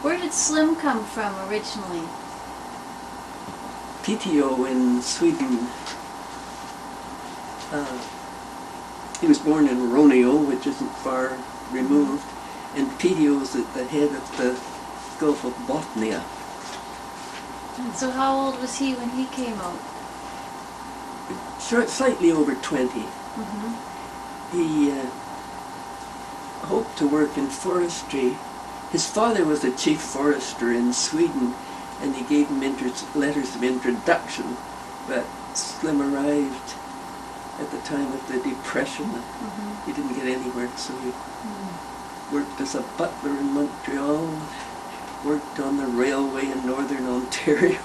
Where did Slim come from originally? PTO in Sweden. He was born in Roneo, which isn't far removed, and PTO is at the head of the Gulf of Bothnia. So how old was he when he came out? Slightly over 20. Mm-hmm. He hoped to work in forestry. His father was a chief forester in Sweden, and he gave him letters of introduction, but Slim arrived at the time of the Depression. Mm-hmm. He didn't get anywhere, so he worked as a butler in Montreal, worked on the railway in northern Ontario,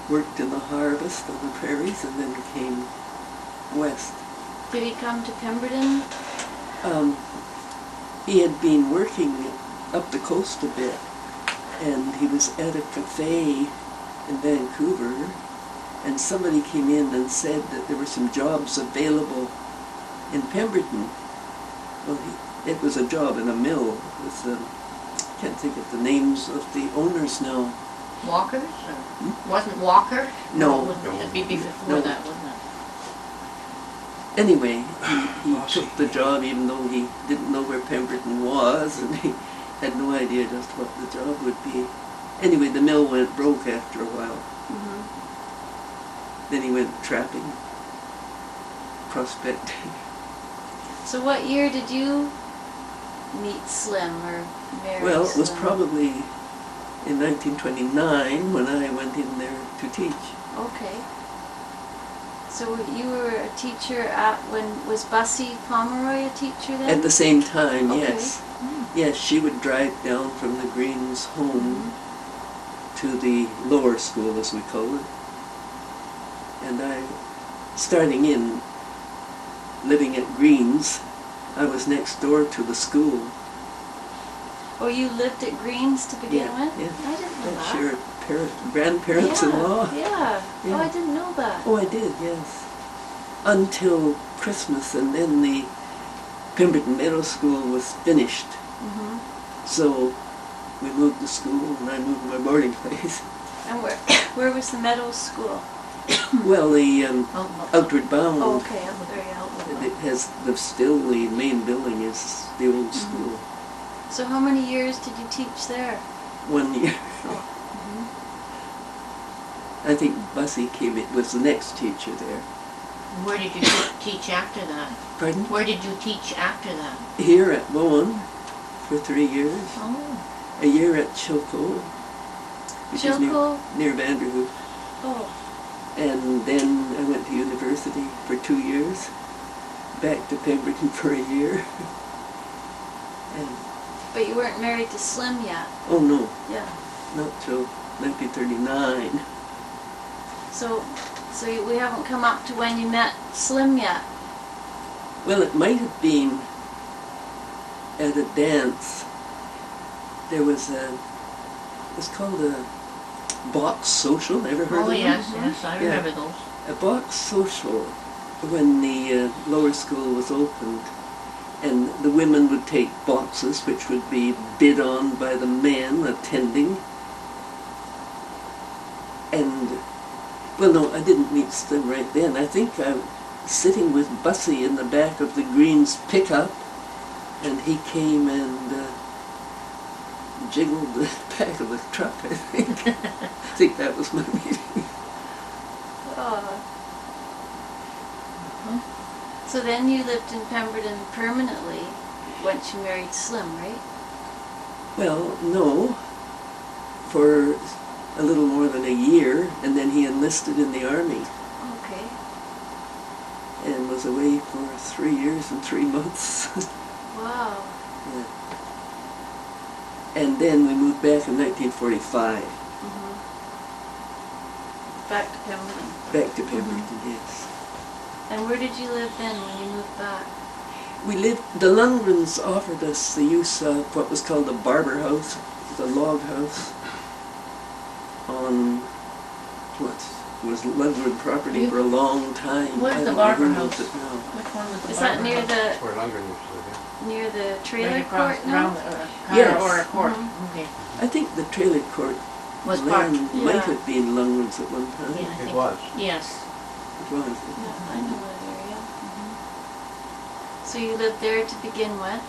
worked in the harvest on the prairies, and then came west. Did he come to Pemberton? He had been working up the coast a bit, and he was at a cafe in Vancouver, and somebody came in and said that there were some jobs available in Pemberton. Well, it was a job in a mill with, can't think of the names of the owners now. Walkers? Wasn't Walker? No. It'd be before that, wouldn't it? Anyway, he took the job even though he didn't know where Pemberton was, and he had no idea just what the job would be. Anyway, the mill went broke after a while. Mm-hmm. Then he went trapping, prospecting. So what year did you meet Slim or marry Well, it was Slim? probably in 1929 when I went in there to teach. Okay. So you were a teacher was Bussy Pomeroy a teacher then? At the same time, Okay. yes. Yes, she would drive down from the Greens home to the lower school, as we call it. And starting in living at Greens, I was next door to the school. Oh, you lived at Greens to begin with? Yeah. I didn't know That's that. your grandparents-in-law. Yeah. Yeah. Oh, I didn't know that. Oh, I did, yes. Until Christmas, and then the Pemberton Middle School was finished. Mm-hmm. So we moved to school, and I moved my boarding place. And where was the Meadows School? Well, the Outward Bound. Oh, okay, I'm very outward. It has still the main building is the old school. So how many years did you teach there? 1 year. Oh. I think Bussy was the next teacher there. Where did you teach after that? Pardon? Where did you teach after that? Here at Bowen for 3 years. Oh. A year at Chilco, which is near Vanderhoof. Oh. And then I went to university for 2 years, back to Pemberton for a year. And But you weren't married to Slim yet? oh no, Yeah. not till 1939. So we haven't come up to when you met Slim yet? Well, it might have been at a dance. There was it's called a box social. Ever heard of it? Yes, yes, I remember those. A box social when the lower school was opened, and the women would take boxes which would be bid on by the men attending. And, well, no, I didn't meet Slim right then. I think I was sitting with Bussy in the back of the Greens pickup, and he came and jiggled the back of the truck, I think. I think that was my meeting. So then you lived in Pemberton permanently once you married Slim, right? Well, no, for a little more than a year, and then he enlisted in the army Okay. and was away for 3 years and 3 months. Wow. Yeah. And then we moved back in 1945. Back to Pemberton. Back to Pemberton, yes. And where did you live then when you moved back? The Lundgrens offered us the use of what was called the Barbour house, the log house, on was Lundgren property for a long time. Where's I the don't know Barbour who house? owns it now. Which one was the Is that Barbour near house? the, That's where Lundgren used to live, yeah. near the trailer Right across, court now? around the, Yes. or a court, Mhm. okay. I think the trailer court Was parked, land might Yeah. have been Lundgren's at one time. yeah, I It think. was. Yes. It was. Yeah, I know that area. So you lived there to begin with?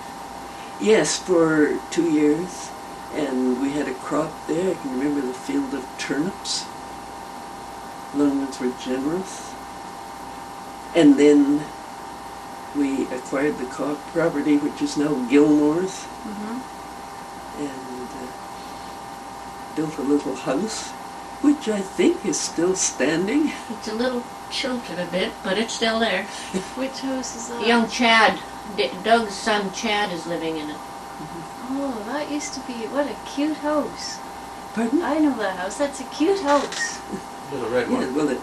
Yes, for 2 years. And we had a crop there. I can remember the field of turnips. Lundgrens were generous. And then we acquired the property, which is now Gilmore's, and built a little house, which I think is still standing. It's a little tilted a bit, but it's still there. Which house is that? Young Chad, Doug's son Chad is living in it. Oh, that used to be, what a cute house. Pardon? I know that house. That's a cute house. There's a red Yeah, one. well, it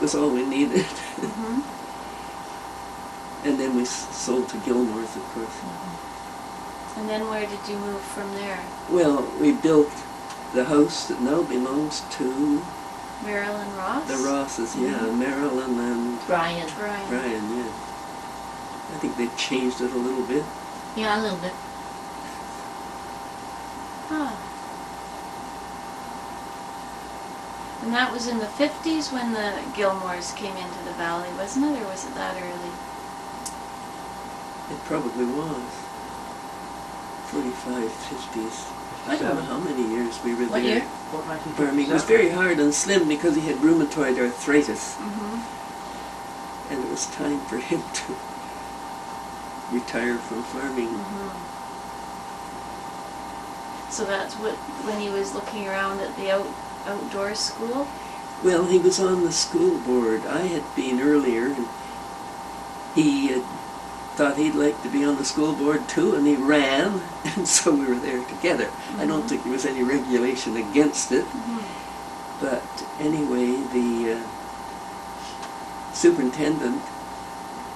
was all we needed. Mm-hmm. And then we sold to Gilmore's, of course. And then where did you move from there? Well, we built the house that now belongs to Marilyn Ross? the Rosses, yeah, Marilyn and Brian. Brian. Brian, yeah. I think they changed it a little bit. Yeah, a little bit. Huh. And that was in the 50s when the Gilmores came into the valley, wasn't it? Or was it that early? It probably was. 45, 50s. I don't know how many years we were What there. year? Farming. It was very hard on Slim because he had rheumatoid arthritis, Mm-hmm. and it was time for him to retire from farming. Mm-hmm. So that's when he was looking around at the outdoor school? Well, he was on the school board. I had been earlier, and he had thought he'd like to be on the school board too, and he ran, and so we were there together. I don't think there was any regulation against it, but anyway, the superintendent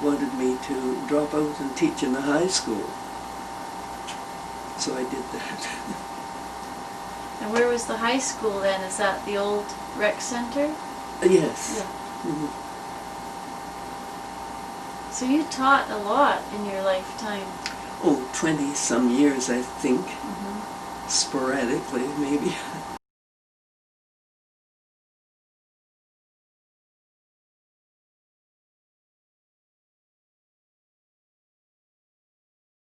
wanted me to drop out and teach in the high school. So I did that. And where was the high school then? Is that the old rec center? Yes. Yeah. Mhm. So you taught a lot in your lifetime. Oh, 20-some years, I think. Mm-hmm. Sporadically, maybe.